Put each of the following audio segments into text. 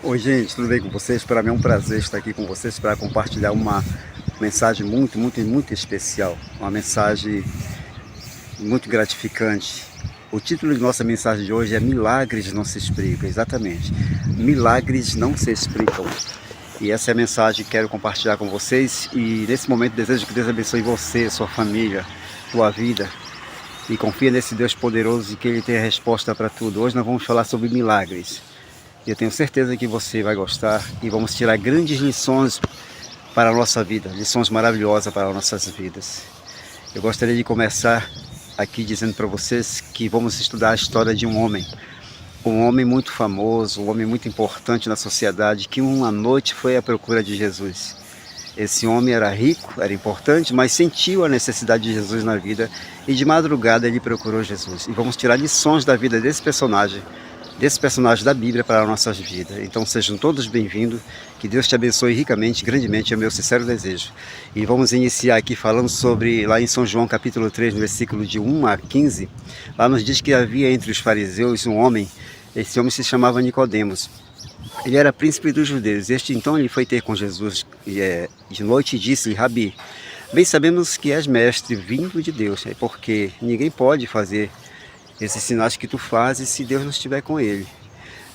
Oi gente, tudo bem com vocês? Para mim é um prazer estar aqui com vocês para compartilhar uma mensagem muito especial, uma mensagem muito gratificante. O título de nossa mensagem de hoje é Milagres não se explicam, exatamente, milagres não se explicam. E essa é a mensagem que quero compartilhar com vocês e nesse momento desejo que Deus abençoe você, sua família, tua vida. E confia nesse Deus poderoso e que Ele tem a resposta para tudo. Hoje nós vamos falar sobre milagres. Eu tenho certeza que você vai gostar e vamos tirar grandes lições para a nossa vida, lições maravilhosas para as nossas vidas. Eu gostaria de começar aqui dizendo para vocês que vamos estudar a história de um homem muito famoso, um homem muito importante na sociedade, que uma noite foi à procura de Jesus. Esse homem era rico, era importante, mas sentiu a necessidade de Jesus na vida e de madrugada ele procurou Jesus. E vamos tirar lições da vida desse personagem da Bíblia para as nossas vidas. Então sejam todos bem-vindos, que Deus te abençoe ricamente, grandemente, é o meu sincero desejo. E vamos iniciar aqui falando sobre, lá em São João capítulo 3, no versículo de 1 a 15, lá nos diz que havia entre os fariseus um homem, esse homem se chamava Nicodemos. Ele era príncipe dos judeus. Este então ele foi ter com Jesus de noite e disse-lhe: Rabi, bem sabemos que és mestre vindo de Deus, porque ninguém pode fazer esses sinais que tu fazes se Deus não estiver com ele.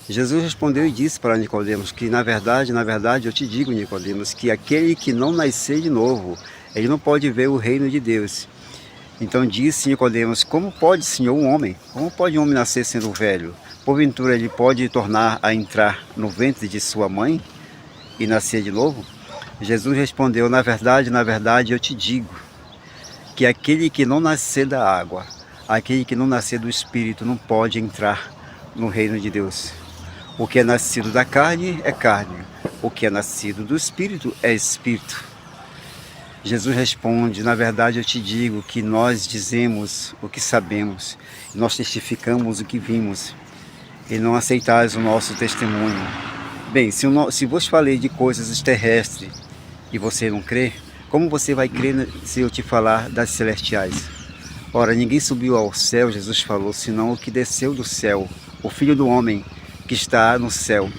Jesus respondeu e disse para Nicodemos que na verdade eu te digo, Nicodemos, que aquele que não nascer de novo, ele não pode ver o reino de Deus. Então disse Nicodemos: como pode, Senhor, como pode um homem nascer sendo velho? Porventura ele pode tornar a entrar no ventre de sua mãe e nascer de novo? Jesus respondeu: na verdade eu te digo que aquele que não nascer da água, aquele que não nascer do Espírito não pode entrar no reino de Deus. O que é nascido da carne é carne, o que é nascido do Espírito é Espírito. Jesus responde: na verdade eu te digo que nós dizemos o que sabemos, nós testificamos o que vimos, e não aceitais o nosso testemunho. Bem, se vos falei de coisas terrestres e você não crê, como você vai crer se eu te falar das celestiais? Ora, ninguém subiu ao céu, Jesus falou, senão o que desceu do céu, o Filho do Homem que está no céu.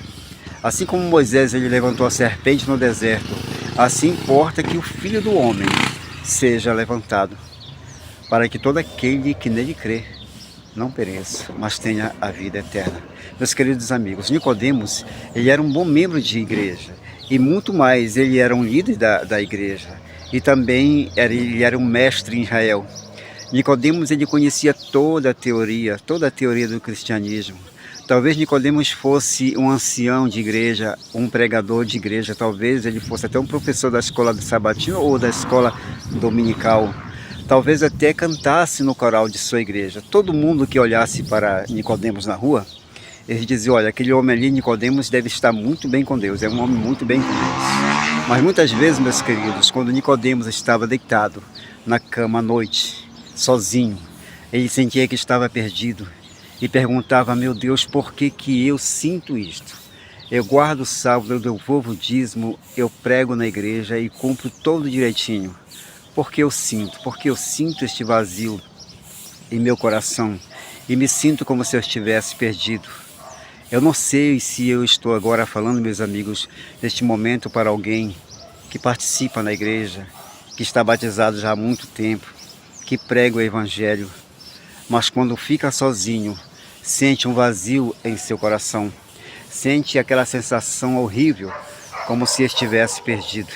Assim como Moisés ele levantou a serpente no deserto, assim importa que o Filho do Homem seja levantado, para que todo aquele que nele crê não pereça, mas tenha a vida eterna. Meus queridos amigos, Nicodemos, ele era um bom membro de igreja, e muito mais, ele era um líder da igreja, e também ele era um mestre em Israel. Nicodemos ele conhecia toda a teoria do cristianismo. Talvez Nicodemos fosse um ancião de igreja, um pregador de igreja, talvez ele fosse até um professor da escola sabatina ou da escola dominical. Talvez até cantasse no coral de sua igreja. Todo mundo que olhasse para Nicodemos na rua, eles diziam: olha, aquele homem ali, Nicodemos, deve estar muito bem com Deus, é um homem muito bem com Deus. Mas muitas vezes, meus queridos, quando Nicodemos estava deitado na cama à noite, sozinho, ele sentia que estava perdido e perguntava: meu Deus, por que eu sinto isto? Eu guardo o sábado, eu devolvo o dízimo, eu prego na igreja e cumpro todo direitinho. Por que eu sinto este vazio em meu coração e me sinto como se eu estivesse perdido. Eu não sei se eu estou agora falando, meus amigos, neste momento para alguém que participa na igreja, que está batizado já há muito tempo, que prega o Evangelho, mas quando fica sozinho, sente um vazio em seu coração, sente aquela sensação horrível, como se estivesse perdido.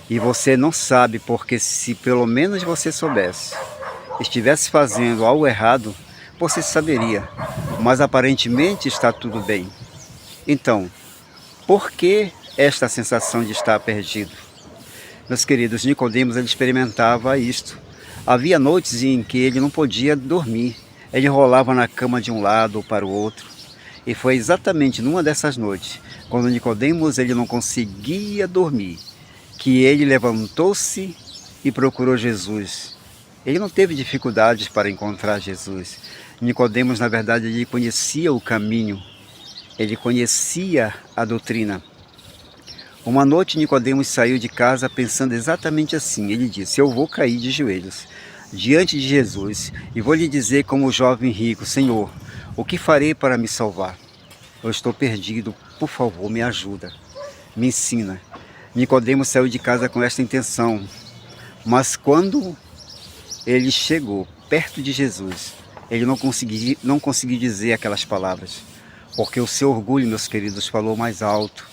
E você não sabe, porque se pelo menos você soubesse, estivesse fazendo algo errado, você saberia, mas aparentemente está tudo bem. Então, por que esta sensação de estar perdido? Meus queridos, Nicodemos ele experimentava isto. Havia noites em que ele não podia dormir, ele rolava na cama de um lado ou para o outro. E foi exatamente numa dessas noites, quando Nicodemos ele não conseguia dormir, que ele levantou-se e procurou Jesus. Ele não teve dificuldades para encontrar Jesus. Nicodemos, na verdade, ele conhecia o caminho, ele conhecia a doutrina. Uma noite Nicodemos saiu de casa pensando exatamente assim. Ele disse: eu vou cair de joelhos diante de Jesus e vou lhe dizer como o jovem rico: Senhor, o que farei para me salvar? Eu estou perdido, por favor, me ajuda, me ensina. Nicodemos saiu de casa com esta intenção, mas quando ele chegou perto de Jesus, ele não conseguiu dizer aquelas palavras, porque o seu orgulho, meus queridos, falou mais alto.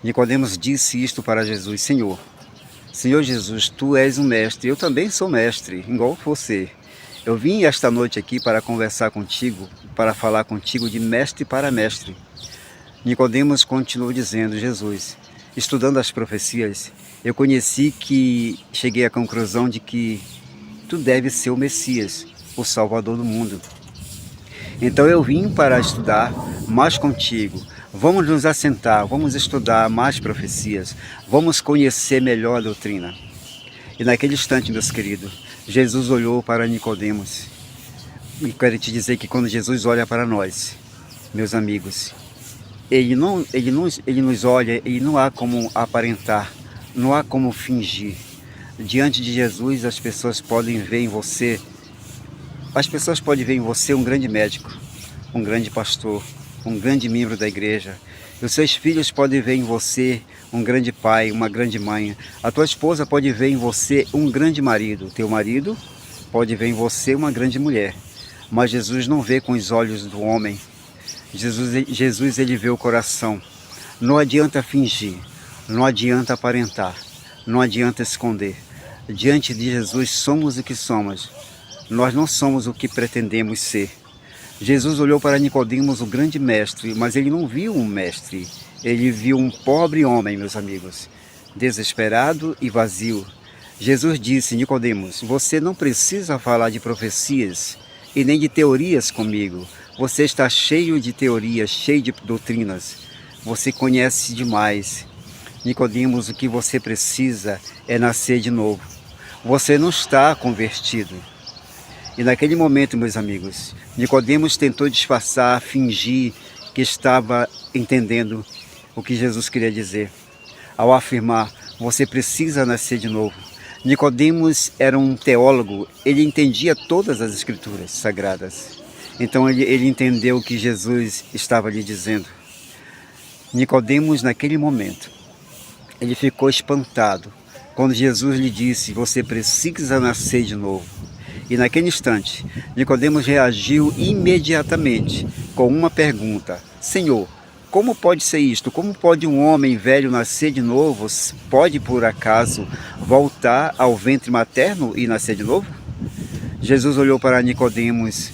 Nicodemos disse isto para Jesus: Senhor Jesus, tu és um mestre, eu também sou mestre, igual você. Eu vim esta noite aqui para conversar contigo, para falar contigo de mestre para mestre. Nicodemos continuou dizendo: Jesus, estudando as profecias, eu cheguei à conclusão de que tu deves ser o Messias, o Salvador do mundo. Então eu vim para estudar mais contigo. Vamos nos assentar, vamos estudar mais profecias, vamos conhecer melhor a doutrina. E naquele instante, meus queridos, Jesus olhou para Nicodemos. E quero te dizer que quando Jesus olha para nós, meus amigos, ele nos olha e não há como aparentar, não há como fingir. Diante de Jesus, as pessoas podem ver em você um grande médico, um grande pastor, um grande membro da igreja. E os seus filhos podem ver em você um grande pai, uma grande mãe. A tua esposa pode ver em você um grande marido. O teu marido pode ver em você uma grande mulher. Mas Jesus não vê com os olhos do homem. Jesus ele vê o coração. Não adianta fingir, não adianta aparentar, não adianta esconder. Diante de Jesus somos o que somos. Nós não somos o que pretendemos ser. Jesus olhou para Nicodemos, o grande mestre, mas ele não viu um mestre. Ele viu um pobre homem, meus amigos, desesperado e vazio. Jesus disse: Nicodemos, você não precisa falar de profecias e nem de teorias comigo. Você está cheio de teorias, cheio de doutrinas. Você conhece demais. Nicodemos, o que você precisa é nascer de novo. Você não está convertido. E naquele momento, meus amigos, Nicodemos tentou disfarçar, fingir que estava entendendo o que Jesus queria dizer. Ao afirmar: você precisa nascer de novo. Nicodemos era um teólogo, ele entendia todas as escrituras sagradas. Então ele entendeu o que Jesus estava lhe dizendo. Nicodemos, naquele momento, ele ficou espantado quando Jesus lhe disse: você precisa nascer de novo. E naquele instante, Nicodemos reagiu imediatamente com uma pergunta: Senhor, como pode ser isto? Como pode um homem velho nascer de novo? Pode, por acaso, voltar ao ventre materno e nascer de novo? Jesus olhou para Nicodemos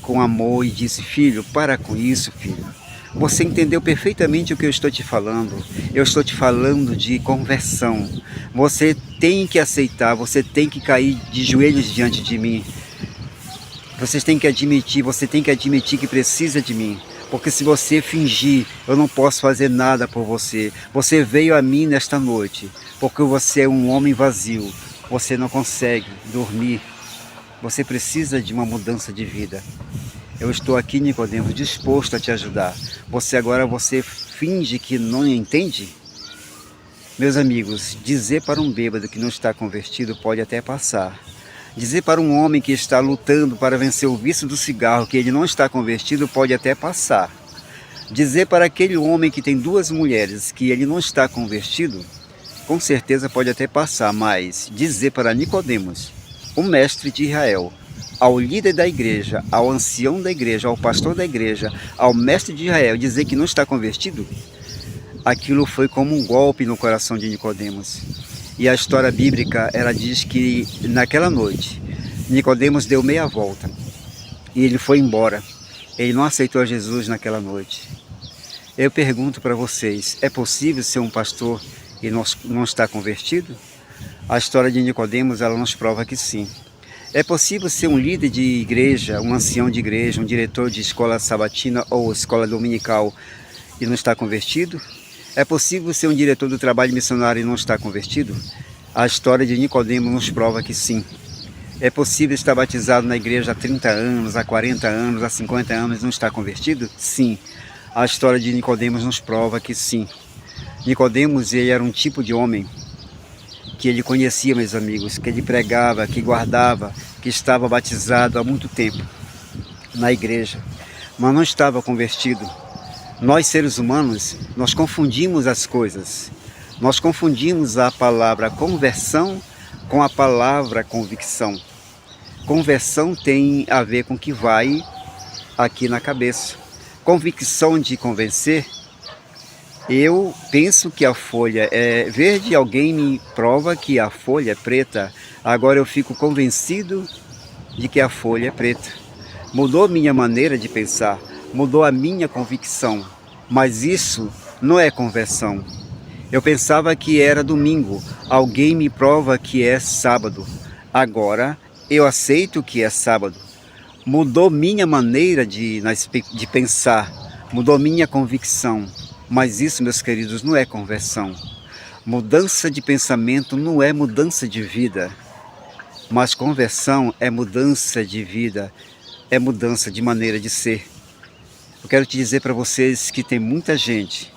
com amor e disse: filho, para com isso, filho. Você entendeu perfeitamente o que eu estou te falando. Eu estou te falando de conversão. Você tem que aceitar, você tem que cair de joelhos diante de mim. Você tem que admitir que precisa de mim. Porque se você fingir, eu não posso fazer nada por você. Você veio a mim nesta noite, porque você é um homem vazio. Você não consegue dormir. Você precisa de uma mudança de vida. Eu estou aqui, Nicodemos, disposto a te ajudar. Você finge que não entende? Meus amigos, dizer para um bêbado que não está convertido pode até passar. Dizer para um homem que está lutando para vencer o vício do cigarro que ele não está convertido pode até passar. Dizer para aquele homem que tem 2 mulheres que ele não está convertido, com certeza pode até passar, mas dizer para Nicodemos, o mestre de Israel, ao líder da igreja, ao ancião da igreja, ao pastor da igreja, ao mestre de Israel, dizer que não está convertido, aquilo foi como um golpe no coração de Nicodemos. E a história bíblica, ela diz que naquela noite, Nicodemos deu meia volta e ele foi embora. Ele não aceitou Jesus naquela noite. Eu pergunto para vocês, é possível ser um pastor e não estar convertido? A história de Nicodemos, ela nos prova que sim. É possível ser um líder de igreja, um ancião de igreja, um diretor de escola sabatina ou escola dominical e não estar convertido? É possível ser um diretor do trabalho missionário e não estar convertido? A história de Nicodemos nos prova que sim. É possível estar batizado na igreja há 30 anos, há 40 anos, há 50 anos e não estar convertido? Sim. A história de Nicodemos nos prova que sim. Nicodemos, ele era um tipo de homem que ele conhecia, meus amigos, que ele pregava, que guardava, que estava batizado há muito tempo na igreja, mas não estava convertido. Nós, seres humanos, nós confundimos as coisas. Nós confundimos a palavra conversão com a palavra convicção. Conversão tem a ver com o que vai aqui na cabeça. Convicção de convencer, eu penso que a folha é verde, alguém me prova que a folha é preta, agora eu fico convencido de que a folha é preta. Mudou minha maneira de pensar, mudou a minha convicção, mas isso não é conversão. Eu pensava que era domingo, alguém me prova que é sábado, agora eu aceito que é sábado. Mudou minha maneira de pensar, mudou minha convicção, mas isso, meus queridos, não é conversão. Mudança de pensamento não é mudança de vida, mas conversão é mudança de vida, é mudança de maneira de ser. Eu quero te dizer para vocês que tem muita gente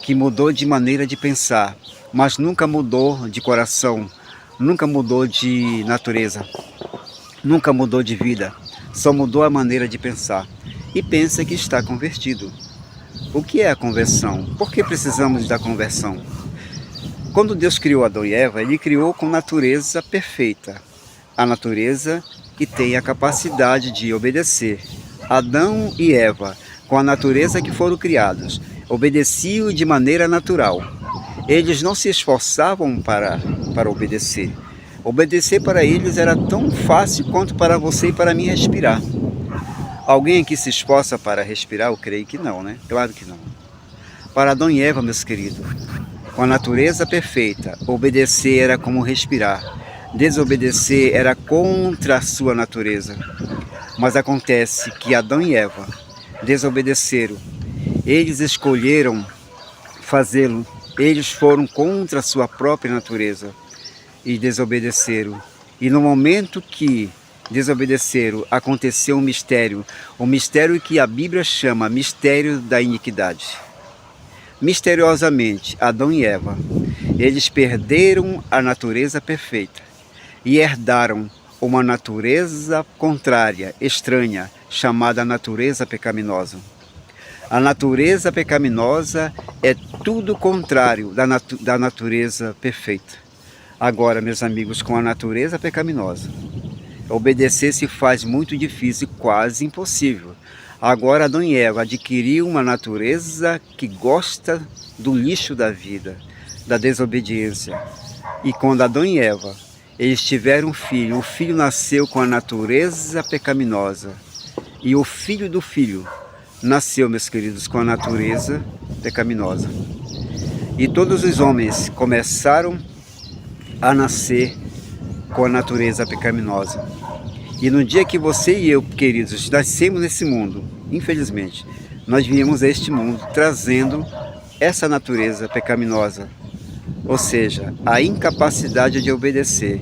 que mudou de maneira de pensar, mas nunca mudou de coração, nunca mudou de natureza, nunca mudou de vida, só mudou a maneira de pensar e pensa que está convertido. O que é a conversão? Por que precisamos da conversão? Quando Deus criou Adão e Eva, Ele criou com natureza perfeita, a natureza que tem a capacidade de obedecer. Adão e Eva, com a natureza que foram criados, obedeciam de maneira natural. Eles não se esforçavam para obedecer. Obedecer para eles era tão fácil quanto para você e para mim respirar. Alguém aqui se esforça para respirar? Eu creio que não, né? Claro que não. Para Adão e Eva, meus queridos, com a natureza perfeita, obedecer era como respirar. Desobedecer era contra a sua natureza. Mas acontece que Adão e Eva desobedeceram. Eles escolheram fazê-lo. Eles foram contra a sua própria natureza e desobedeceram. E no momento que desobedeceram, aconteceu um mistério. O mistério que a Bíblia chama mistério da iniquidade. Misteriosamente, Adão e Eva, eles perderam a natureza perfeita e herdaram uma natureza contrária, estranha, chamada natureza pecaminosa. A natureza pecaminosa é tudo contrário da natureza perfeita. Agora, meus amigos, com a natureza pecaminosa, obedecer se faz muito difícil, quase impossível. Agora Adão e Eva adquiriram uma natureza que gosta do lixo da vida, da desobediência. E quando Adão e Eva, eles tiveram um filho, o filho nasceu com a natureza pecaminosa. E o filho do filho nasceu, meus queridos, com a natureza pecaminosa. E todos os homens começaram a nascer com a natureza pecaminosa. E no dia que você e eu, queridos, nascemos nesse mundo, infelizmente, nós viemos a este mundo trazendo essa natureza pecaminosa, ou seja, a incapacidade de obedecer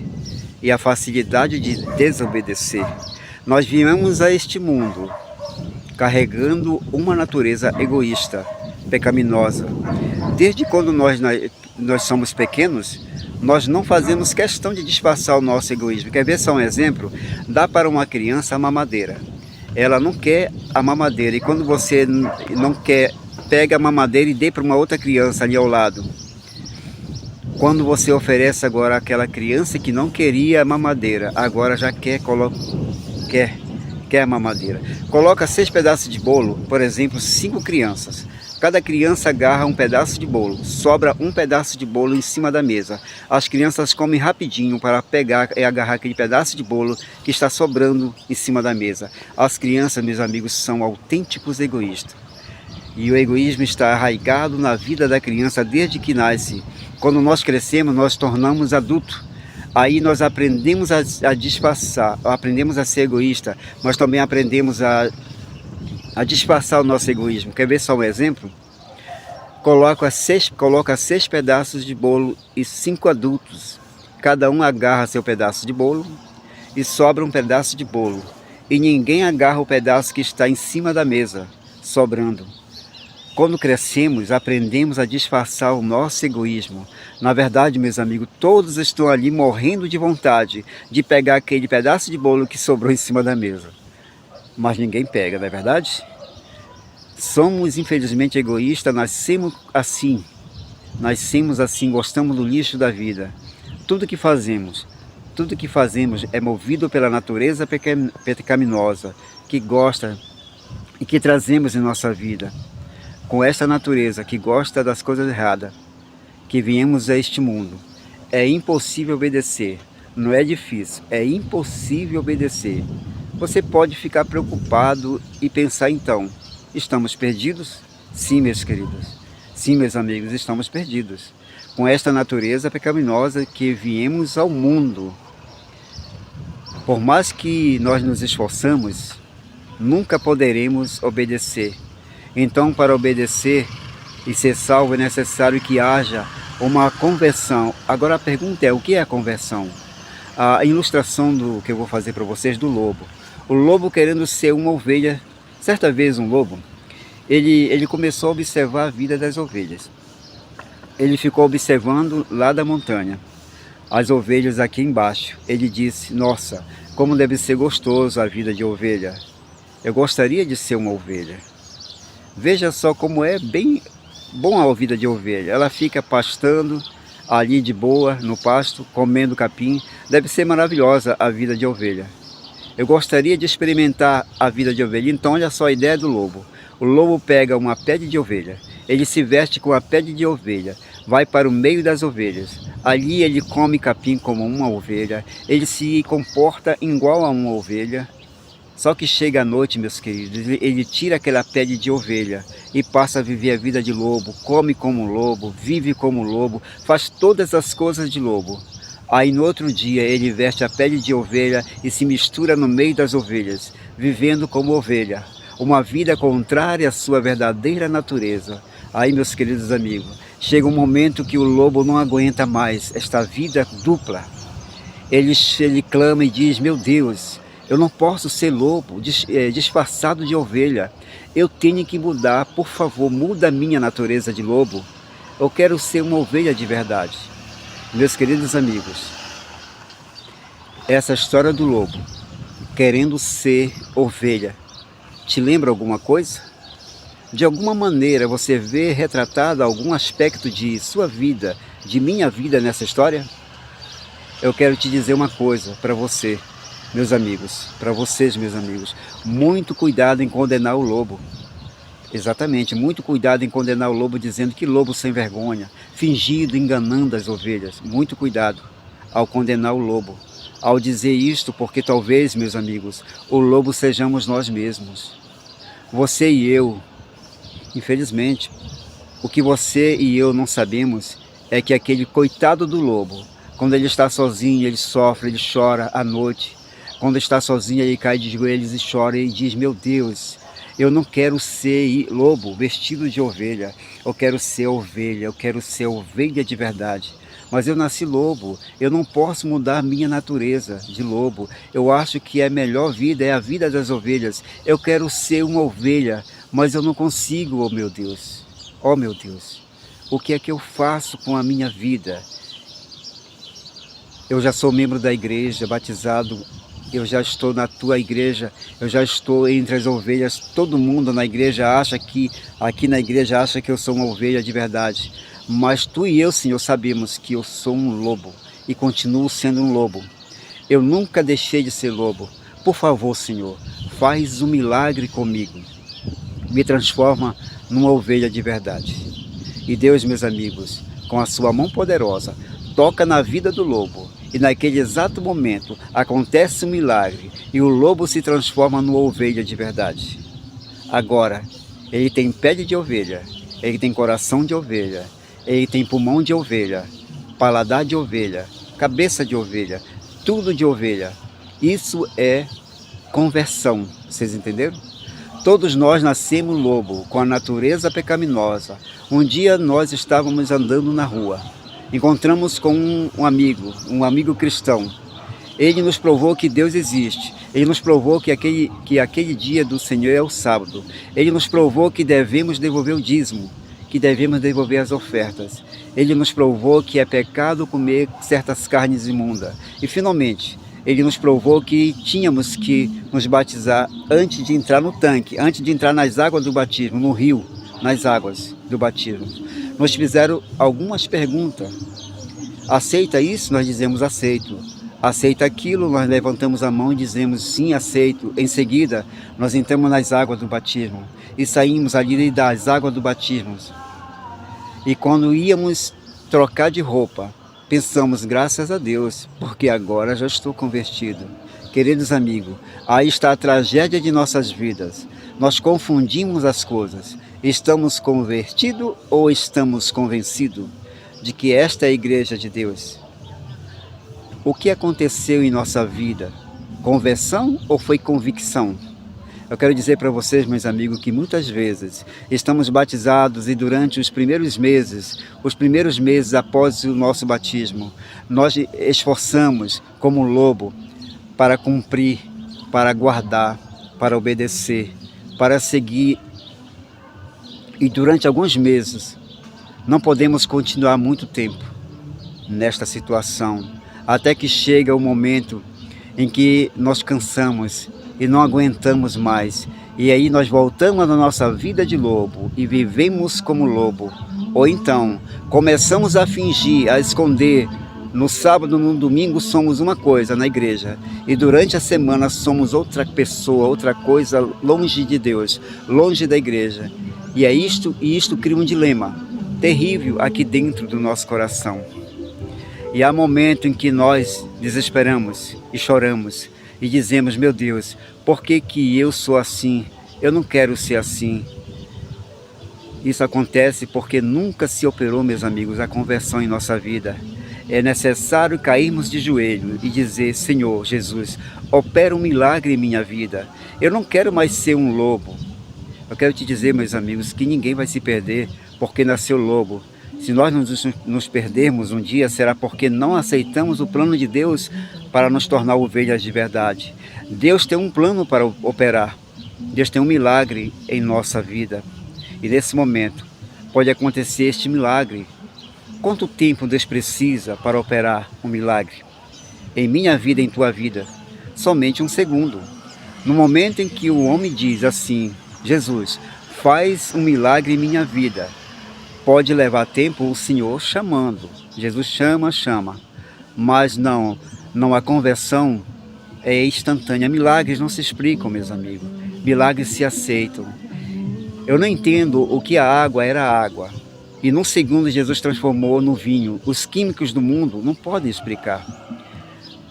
e a facilidade de desobedecer. Nós viemos a este mundo carregando uma natureza egoísta, pecaminosa. Desde quando nós somos pequenos, nós não fazemos questão de disfarçar o nosso egoísmo. Quer ver só um exemplo? Dá para uma criança a mamadeira. Ela não quer a mamadeira. E quando você não quer, pega a mamadeira e dê para uma outra criança ali ao lado. Quando você oferece agora àquela criança que não queria a mamadeira, agora já quer a mamadeira. Coloca 6 pedaços de bolo, por exemplo, 5 crianças. Cada criança agarra um pedaço de bolo, sobra um pedaço de bolo em cima da mesa. As crianças comem rapidinho para pegar e agarrar aquele pedaço de bolo que está sobrando em cima da mesa. As crianças, meus amigos, são autênticos egoístas. E o egoísmo está arraigado na vida da criança desde que nasce. Quando nós crescemos, nós tornamos adultos. Aí nós aprendemos a disfarçar, aprendemos a ser egoísta, mas também aprendemos a disfarçar o nosso egoísmo. Quer ver só um exemplo? Coloca 6 pedaços de bolo e 5 adultos. Cada um agarra seu pedaço de bolo e sobra um pedaço de bolo. E ninguém agarra o pedaço que está em cima da mesa, sobrando. Quando crescemos, aprendemos a disfarçar o nosso egoísmo. Na verdade, meus amigos, todos estão ali morrendo de vontade de pegar aquele pedaço de bolo que sobrou em cima da mesa. Mas ninguém pega, não é verdade? Somos infelizmente egoístas, nascemos assim, gostamos do lixo da vida. Tudo que fazemos é movido pela natureza pecaminosa que gosta e que trazemos em nossa vida. Com esta natureza que gosta das coisas erradas, que viemos a este mundo, é impossível obedecer. Não é difícil, é impossível obedecer. Você pode ficar preocupado e pensar então, estamos perdidos? Sim, meus queridos. Sim, meus amigos, estamos perdidos. Com esta natureza pecaminosa que viemos ao mundo. Por mais que nós nos esforçamos, nunca poderemos obedecer. Então, para obedecer e ser salvo, é necessário que haja uma conversão. Agora a pergunta é, o que é a conversão? A ilustração do que eu vou fazer para vocês do lobo. O lobo querendo ser uma ovelha. Certa vez um lobo, ele começou a observar a vida das ovelhas. Ele ficou observando lá da montanha as ovelhas aqui embaixo. Ele disse, nossa, como deve ser gostoso a vida de ovelha. Eu gostaria de ser uma ovelha. Veja só como é bem bom a vida de ovelha. Ela fica pastando ali de boa, no pasto, comendo capim. Deve ser maravilhosa a vida de ovelha. Eu gostaria de experimentar a vida de ovelha. Então olha só a ideia do lobo. O lobo pega uma pele de ovelha. Ele se veste com a pele de ovelha. Vai para o meio das ovelhas. Ali ele come capim como uma ovelha. Ele se comporta igual a uma ovelha. Só que chega à noite, meus queridos, ele tira aquela pele de ovelha e passa a viver a vida de lobo, come como lobo, vive como lobo, faz todas as coisas de lobo. Aí no outro dia ele veste a pele de ovelha e se mistura no meio das ovelhas, vivendo como ovelha, uma vida contrária à sua verdadeira natureza. Aí, meus queridos amigos, chega um momento que o lobo não aguenta mais esta vida dupla. Ele clama e diz, meu Deus, eu não posso ser lobo, disfarçado de ovelha. Eu tenho que mudar, por favor, muda a minha natureza de lobo. Eu quero ser uma ovelha de verdade. Meus queridos amigos, essa história do lobo, querendo ser ovelha, te lembra alguma coisa? De alguma maneira você vê retratado algum aspecto de sua vida, de minha vida nessa história? Eu quero te dizer uma coisa para você, meus amigos, para vocês, meus amigos, muito cuidado em condenar o lobo. Exatamente, muito cuidado em condenar o lobo, dizendo que lobo sem vergonha, fingido, enganando as ovelhas. Muito cuidado ao condenar o lobo, ao dizer isto, porque talvez, meus amigos, o lobo sejamos nós mesmos. Você e eu, infelizmente, o que você e eu não sabemos é que aquele coitado do lobo, quando ele está sozinho, ele sofre, ele chora à noite. Quando está sozinho, ele cai de joelhos e chora e diz, meu Deus, eu não quero ser lobo vestido de ovelha, eu quero ser ovelha, eu quero ser ovelha de verdade. Mas eu nasci lobo, eu não posso mudar a minha natureza de lobo. Eu acho que a melhor vida é a vida das ovelhas. Eu quero ser uma ovelha, mas eu não consigo, oh meu Deus. Oh meu Deus, o que é que eu faço com a minha vida? Eu já sou membro da igreja, batizado. Eu já estou na tua igreja, eu já estou entre as ovelhas. Todo mundo na igreja acha que, aqui na igreja acha que eu sou uma ovelha de verdade. Mas tu e eu, Senhor, sabemos que eu sou um lobo e continuo sendo um lobo. Eu nunca deixei de ser lobo. Por favor, Senhor, faz um milagre comigo. Me transforma numa ovelha de verdade. E Deus, meus amigos, com a sua mão poderosa, toca na vida do lobo. E naquele exato momento acontece um milagre e o lobo se transforma numa ovelha de verdade. Agora, ele tem pele de ovelha, ele tem coração de ovelha, ele tem pulmão de ovelha, paladar de ovelha, cabeça de ovelha, tudo de ovelha. Isso é conversão, vocês entenderam? Todos nós nascemos lobo, com a natureza pecaminosa. Um dia nós estávamos andando na rua. Encontramos com um amigo cristão. Ele nos provou que Deus existe. Ele nos provou que aquele dia do Senhor é o sábado. Ele nos provou que devemos devolver o dízimo, que devemos devolver as ofertas. Ele nos provou que é pecado comer certas carnes imundas. E finalmente, ele nos provou que tínhamos que nos batizar antes de entrar no tanque, antes de entrar nas águas do batismo, no rio, nas águas do batismo. Nos fizeram algumas perguntas. Aceita isso? Nós dizemos aceito. Aceita aquilo? Nós levantamos a mão e dizemos sim, aceito. Em seguida, nós entramos nas águas do batismo e saímos ali das águas do batismo. E quando íamos trocar de roupa, pensamos, graças a Deus, porque agora já estou convertido. Queridos amigos, aí está a tragédia de nossas vidas. Nós confundimos as coisas. Estamos convertidos ou estamos convencidos de que esta é a igreja de Deus? O que aconteceu em nossa vida? Conversão ou foi convicção? Eu quero dizer para vocês, meus amigos, que muitas vezes estamos batizados e durante os primeiros meses após o nosso batismo, nós esforçamos como um lobo para cumprir, para guardar, para obedecer, para seguir. E durante alguns meses, não podemos continuar muito tempo nesta situação, até que chega o momento em que nós cansamos e não aguentamos mais. E aí nós voltamos à nossa vida de lobo e vivemos como lobo. Ou então, começamos a fingir, a esconder. No sábado, no domingo somos uma coisa na igreja. E durante a semana somos outra pessoa, outra coisa, longe de Deus, longe da igreja. E isto cria um dilema terrível aqui dentro do nosso coração. E há momentos em que nós desesperamos e choramos e dizemos, meu Deus, por que que eu sou assim? Eu não quero ser assim. Isso acontece porque nunca se operou, meus amigos, a conversão em nossa vida. É necessário cairmos de joelho e dizer, Senhor Jesus, opera um milagre em minha vida. Eu não quero mais ser um lobo. Eu quero te dizer, meus amigos, que ninguém vai se perder porque nasceu lobo. Se nós nos perdermos um dia, será porque não aceitamos o plano de Deus para nos tornar ovelhas de verdade. Deus tem um plano para operar. Deus tem um milagre em nossa vida. E nesse momento pode acontecer este milagre. Quanto tempo Deus precisa para operar um milagre? Em minha vida, em tua vida, somente um segundo. No momento em que o homem diz assim, Jesus, faz um milagre em minha vida. Pode levar tempo o Senhor chamando. Jesus chama. Mas não a conversão é instantânea. Milagres não se explicam, meus amigos. Milagres se aceitam. Eu não entendo o que a água era água. E num segundo Jesus transformou no vinho. Os químicos do mundo não podem explicar.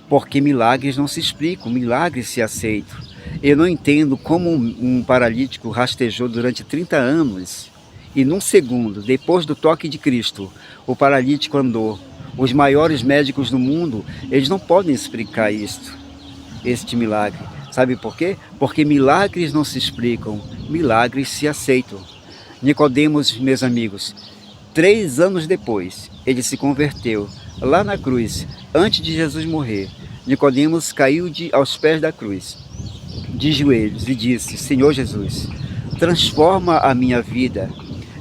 Porque milagres não se explicam, milagres se aceitam. Eu não entendo como um paralítico rastejou durante 30 anos. E num segundo, depois do toque de Cristo, o paralítico andou. Os maiores médicos do mundo, eles não podem explicar este milagre. Sabe por quê? Porque milagres não se explicam, milagres se aceitam. Nicodemos, meus amigos, 3 anos depois, ele se converteu. Lá na cruz, antes de Jesus morrer, Nicodemos caiu aos pés da cruz, de joelhos, e disse, Senhor Jesus, transforma a minha vida.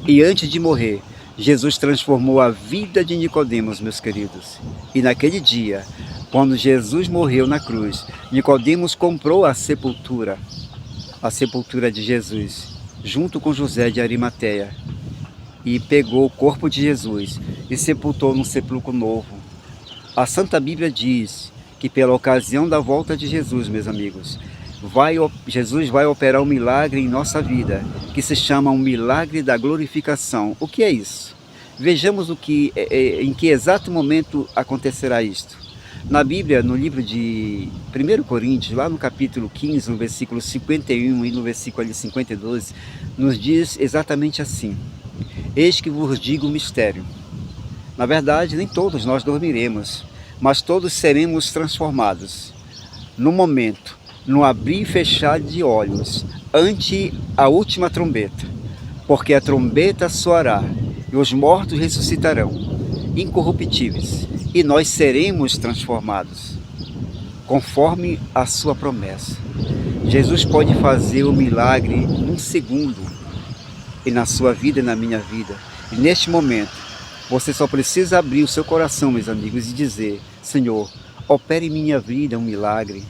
E antes de morrer, Jesus transformou a vida de Nicodemos, meus queridos. E naquele dia, quando Jesus morreu na cruz, Nicodemos comprou a sepultura de Jesus, junto com José de Arimateia, e pegou o corpo de Jesus e sepultou num sepulcro novo. A Santa Bíblia diz que pela ocasião da volta de Jesus, meus amigos, Jesus vai operar um milagre em nossa vida, que se chama um milagre da glorificação. O que é isso? Vejamos em que exato momento acontecerá isto. Na Bíblia, no livro de 1 Coríntios, lá no capítulo 15, no versículo 51 e no versículo 52, nos diz exatamente assim. Eis que vos digo o mistério. Na verdade, nem todos nós dormiremos, mas todos seremos transformados. No momento, no abrir e fechar de olhos, ante a última trombeta, porque a trombeta soará, e os mortos ressuscitarão, incorruptíveis, e nós seremos transformados, conforme a sua promessa. Jesus pode fazer o milagre num segundo, e na sua vida e na minha vida. E neste momento, você só precisa abrir o seu coração, meus amigos, e dizer, Senhor, Opere em minha vida um milagre.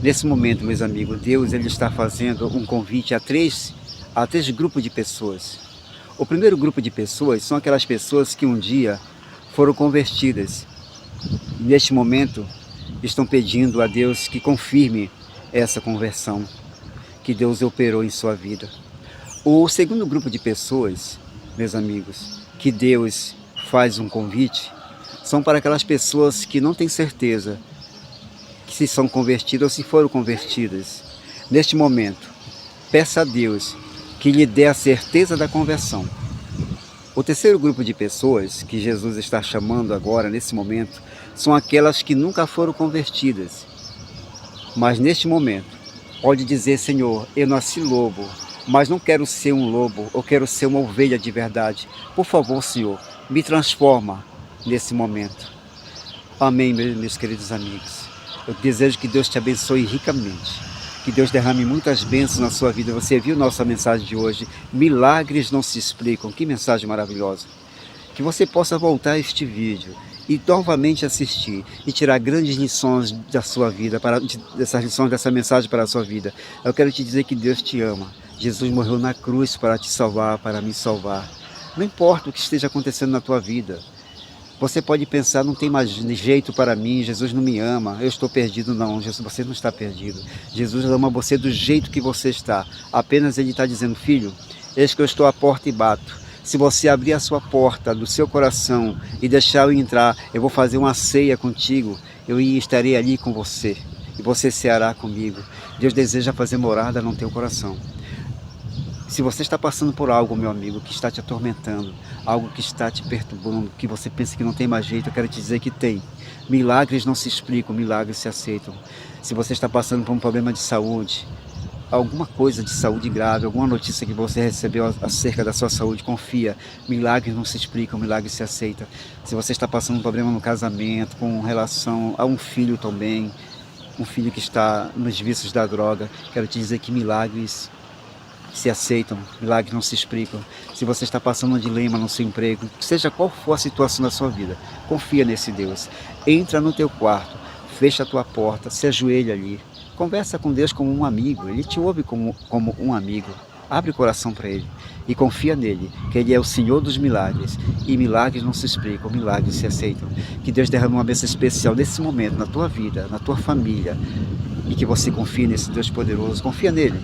Nesse momento, meus amigos, Deus ele está fazendo um convite a três grupos de pessoas. O primeiro grupo de pessoas são aquelas pessoas que um dia foram convertidas. Neste momento, estão pedindo a Deus que confirme essa conversão que Deus operou em sua vida. O segundo grupo de pessoas, meus amigos, que Deus faz um convite, são para aquelas pessoas que não têm certeza que se são convertidas ou se foram convertidas. Neste momento, peça a Deus que lhe dê a certeza da conversão. O terceiro grupo de pessoas que Jesus está chamando agora, nesse momento, são aquelas que nunca foram convertidas. Mas neste momento, pode dizer: Senhor, eu nasci lobo, mas não quero ser um lobo, eu quero ser uma ovelha de verdade. Por favor, Senhor, me transforma nesse momento. Amém, meus queridos amigos. Eu desejo que Deus te abençoe ricamente, que Deus derrame muitas bênçãos na sua vida. Você viu nossa mensagem de hoje? Milagres não se explicam. Que mensagem maravilhosa. Que você possa voltar a este vídeo e novamente assistir e tirar grandes lições da sua vida, dessas lições dessa mensagem para a sua vida. Eu quero te dizer que Deus te ama. Jesus morreu na cruz para te salvar, para me salvar. Não importa o que esteja acontecendo na tua vida. Você pode pensar: não tem mais jeito para mim, Jesus não me ama, eu estou perdido. Não, Jesus, você não está perdido. Jesus ama você do jeito que você está. Apenas Ele está dizendo: filho, eis que eu estou à porta e bato. Se você abrir a sua porta do seu coração e deixar eu entrar, eu vou fazer uma ceia contigo, eu estarei ali com você e você ceará comigo. Deus deseja fazer morada no teu coração. Se você está passando por algo, meu amigo, que está te atormentando, algo que está te perturbando, que você pensa que não tem mais jeito, eu quero te dizer que tem. Milagres não se explicam, milagres se aceitam. Se você está passando por um problema de saúde, alguma coisa de saúde grave, alguma notícia que você recebeu acerca da sua saúde, confia. Milagres não se explicam, milagres se aceitam. Se você está passando um problema no casamento, com relação a um filho também, um filho que está nos vícios da droga, quero te dizer que milagres se aceitam, milagres não se explicam. Se você está passando um dilema no seu emprego, seja qual for a situação da sua vida, confia nesse Deus. Entra no teu quarto, fecha a tua porta, se ajoelha ali, conversa com Deus como um amigo. Ele te ouve como um amigo. Abre o coração para Ele e confia nele, que Ele é o Senhor dos milagres. E milagres não se explicam, milagres se aceitam. Que Deus derrame uma bênção especial nesse momento, na tua vida, na tua família. E que você confie nesse Deus poderoso, confia nele.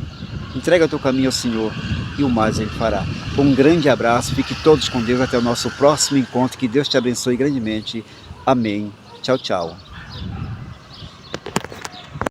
Entrega o teu caminho ao Senhor e o mais Ele fará. Um grande abraço, fique todos com Deus até o nosso próximo encontro. Que Deus te abençoe grandemente. Amém. Tchau, tchau.